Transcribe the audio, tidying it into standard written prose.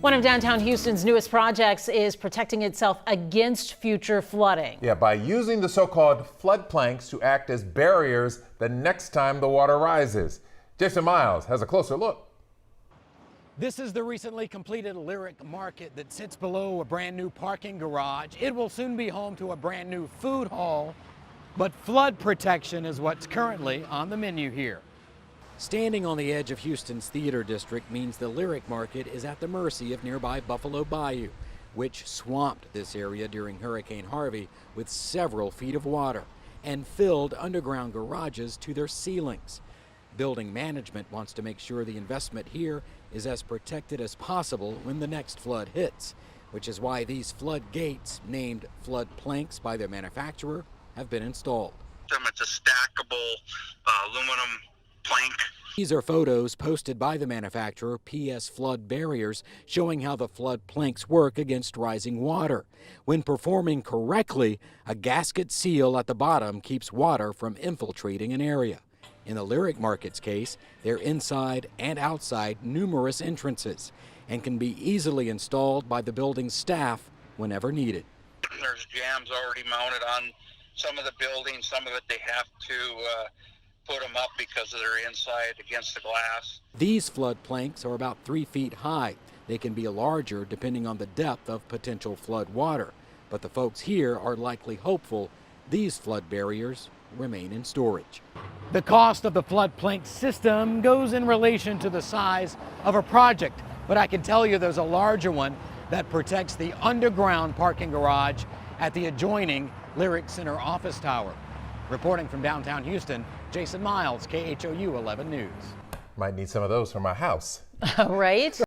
One of downtown Houston's newest projects is protecting itself against future flooding. Yeah, by using the so-called flood planks to act as barriers the next time the water rises. Jason Miles has a closer look. This is the recently completed Lyric Market that sits below a brand new parking garage. It will soon be home to a brand new food hall, but flood protection is what's currently on the menu here. Standing on the edge of Houston's theater district means the Lyric Market is at the mercy of nearby Buffalo Bayou, which swamped this area during Hurricane Harvey with several feet of water and filled underground garages to their ceilings. Building management wants to make sure the investment here is as protected as possible when the next flood hits, which is why these flood gates, named flood planks by their manufacturer, have been installed. It's a stackable aluminum plank. These are photos posted by the manufacturer, PS Flood Barriers, showing how the flood planks work against rising water. When performing correctly, a gasket seal at the bottom keeps water from infiltrating an area. In the Lyric Market's case, they're inside and outside numerous entrances and can be easily installed by the building's staff whenever needed. There's jams already mounted on some of the buildings. Some of it they have to put them up because they're inside against the glass. These flood planks are about 3 feet high. They can be larger depending on the depth of potential flood water. But the folks here are likely hopeful these flood barriers remain in storage. The cost of the flood plank system goes in relation to the size of a project, but I can tell you there's a larger one that protects the underground parking garage at the adjoining Lyric Center office tower. Reporting from downtown Houston, Jason Miles, KHOU 11 News. Might need some of those for my house. Right?